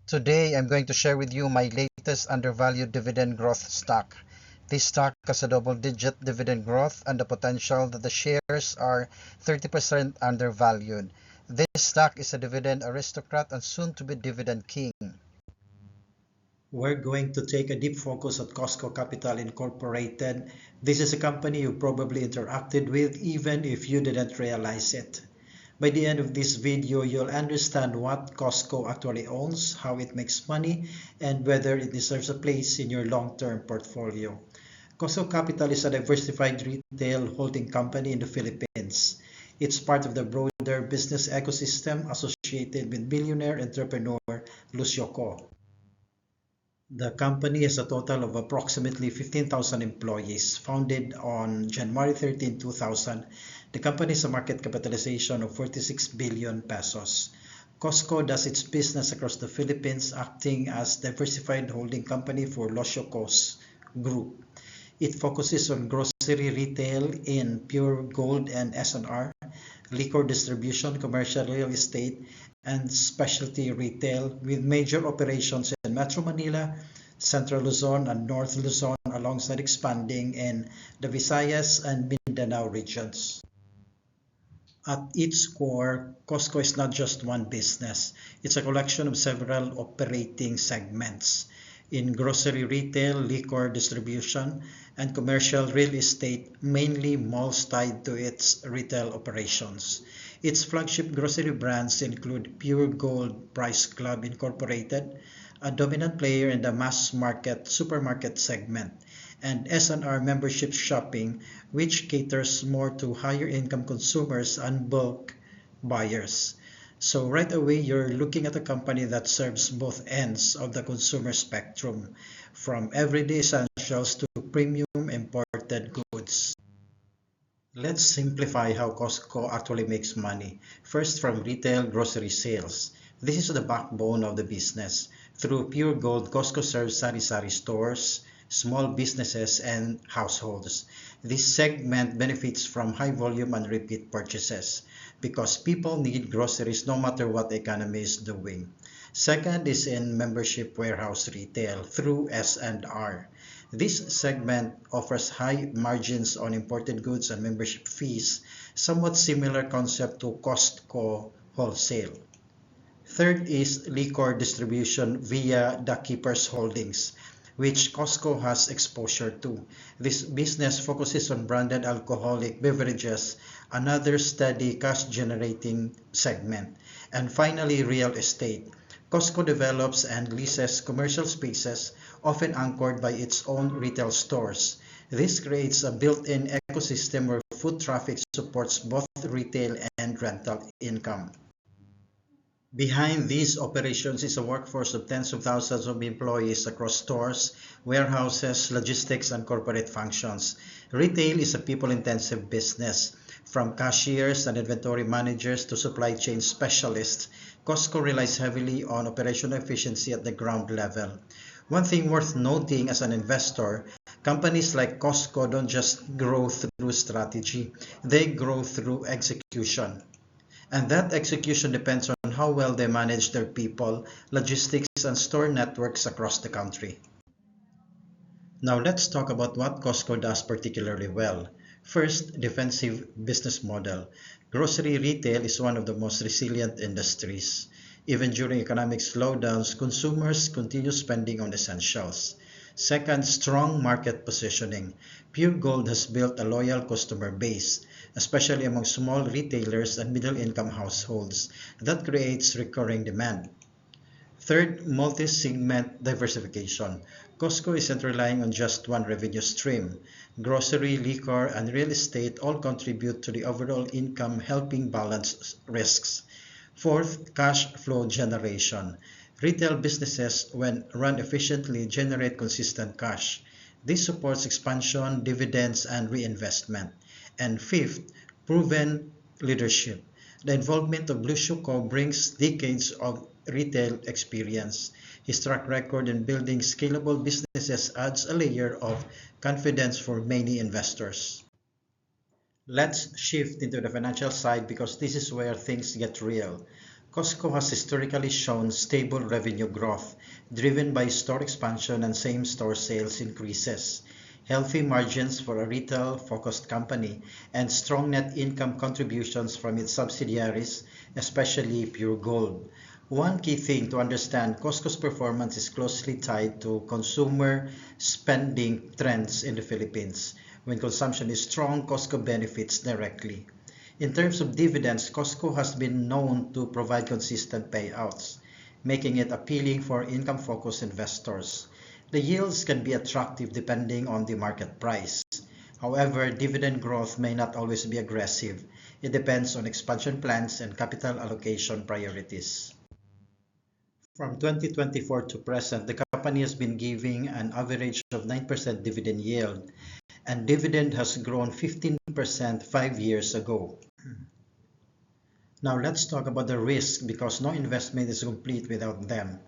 Today, I'm going to share with you my latest undervalued dividend growth stock. This stock has a double-digit dividend growth and the potential that the shares are 30% undervalued. This stock is a dividend aristocrat and soon to be dividend king. We're going to take a deep focus at Costco Capital Incorporated. This is a company you probably interacted with even if you didn't realize it. By the end of this video, you'll understand what Costco actually owns, how it makes money, and whether it deserves a place in your long-term portfolio. Costco Capital is a diversified retail holding company in the Philippines. It's part of the broader business ecosystem associated with billionaire entrepreneur Lucio Ko. The company has a total of approximately 15,000 employees. Founded on January 13, 2000, the company has a market capitalization of 46 billion pesos. Costco does its business across the Philippines, acting as diversified holding company for Losyoco's group. It focuses on grocery retail in Pure Gold and S&R, liquor distribution, commercial real estate, and specialty retail, with major operations in Metro Manila, Central Luzon, and North Luzon, alongside expanding in the Visayas and Mindanao regions. At its core, Costco is not just one business. It's a collection of several operating segments. In grocery retail, liquor distribution, and commercial real estate, mainly malls tied to its retail operations. Its flagship grocery brands include Pure Gold Price Club Incorporated, a dominant player in the mass market supermarket segment, and S&R Membership Shopping, which caters more to higher income consumers and bulk buyers. So right away, you're looking at a company that serves both ends of the consumer spectrum, from everyday essentials to premium imported goods. Let's simplify how Costco actually makes money. First, from retail grocery sales. This is the backbone of the business. Through Pure Gold, Costco serves sari-sari stores, small businesses, and households. This segment benefits from high volume and repeat purchases because people need groceries no matter what the economy is doing. Second is in membership warehouse retail through S&R. This segment offers high margins on imported goods and membership fees, somewhat similar concept to Costco wholesale. Third is liquor distribution via the Keepers Holdings, which Costco has exposure to. This business focuses on branded alcoholic beverages, another steady cash-generating segment. And finally, real estate. Costco develops and leases commercial spaces, often anchored by its own retail stores. This creates a built-in ecosystem where foot traffic supports both retail and rental income. Behind these operations is a workforce of tens of thousands of employees across stores, warehouses, logistics, and corporate functions. Retail is a people-intensive business. From cashiers and inventory managers to supply chain specialists, Costco relies heavily on operational efficiency at the ground level. One thing worth noting as an investor, companies like Costco don't just grow through strategy, they grow through execution. And that execution depends on how well they manage their people, logistics, and store networks across the country. Now let's talk about what Costco does particularly well. First, defensive business model. Grocery retail is one of the most resilient industries. Even during economic slowdowns, consumers continue spending on essentials. Second, strong market positioning. Pure Gold has built a loyal customer base, especially among small retailers and middle-income households. That creates recurring demand. Third, multi-segment diversification. Costco isn't relying on just one revenue stream. Grocery, liquor, and real estate all contribute to the overall income, helping balance risks. Fourth, cash flow generation. Retail businesses, when run efficiently, generate consistent cash. This supports expansion, dividends, and reinvestment. And fifth, proven leadership. The involvement of Lucio Ko brings decades of retail experience. His track record in building scalable businesses adds a layer of confidence for many investors. Let's shift into the financial side because this is where things get real. Costco has historically shown stable revenue growth, driven by store expansion and same-store sales increases, healthy margins for a retail-focused company, and strong net income contributions from its subsidiaries, especially Pure Gold. One key thing to understand, Costco's performance is closely tied to consumer spending trends in the Philippines. When consumption is strong, Costco benefits directly. In terms of dividends, Costco has been known to provide consistent payouts, making it appealing for income-focused investors. The yields can be attractive depending on the market price. However, dividend growth may not always be aggressive. It depends on expansion plans and capital allocation priorities. From 2024 to present, the company has been giving an average of 9% dividend yield, and dividend has grown 15% 5 years ago. Now let's talk about the risk, because no investment is complete without them.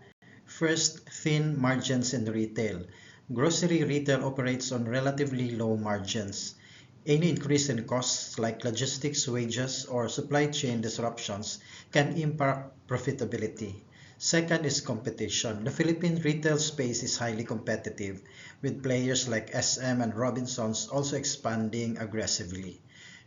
First, thin margins in retail. Grocery retail operates on relatively low margins. Any increase in costs like logistics, wages, or supply chain disruptions can impact profitability. Second is competition. The Philippine retail space is highly competitive, with players like SM and Robinsons also expanding aggressively.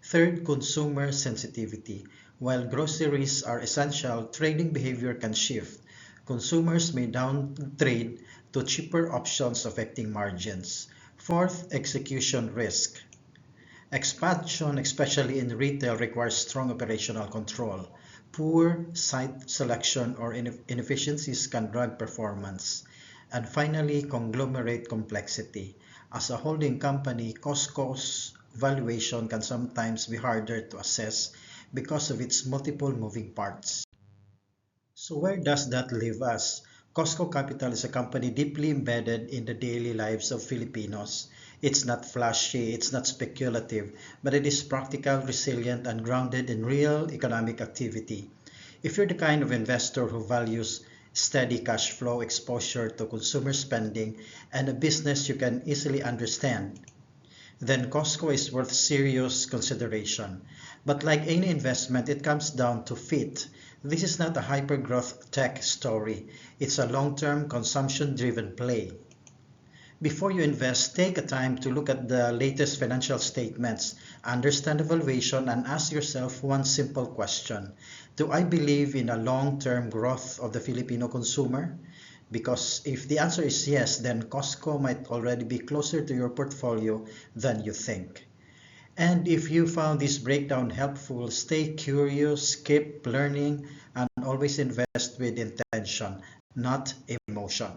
Third, consumer sensitivity. While groceries are essential, trading behavior can shift. Consumers may downtrade to cheaper options, affecting margins. Fourth, execution risk. Expansion, especially in retail, requires strong operational control. Poor site selection or inefficiencies can drag performance. And finally, conglomerate complexity. As a holding company, Costco's valuation can sometimes be harder to assess because of its multiple moving parts. So where does that leave us? Costco Capital is a company deeply embedded in the daily lives of Filipinos. It's not flashy, it's not speculative, but it is practical, resilient, and grounded in real economic activity. If you're the kind of investor who values steady cash flow, exposure to consumer spending, and a business you can easily understand, then Costco is worth serious consideration. But like any investment, it comes down to fit. This is not a hyper-growth tech story. It's a long-term, consumption-driven play. Before you invest, take a time to look at the latest financial statements, understand the valuation, and ask yourself one simple question. Do I believe in a long-term growth of the Filipino consumer? Because if the answer is yes, then Costco might already be closer to your portfolio than you think. And if you found this breakdown helpful, stay curious, keep learning, and always invest with intention, not emotion.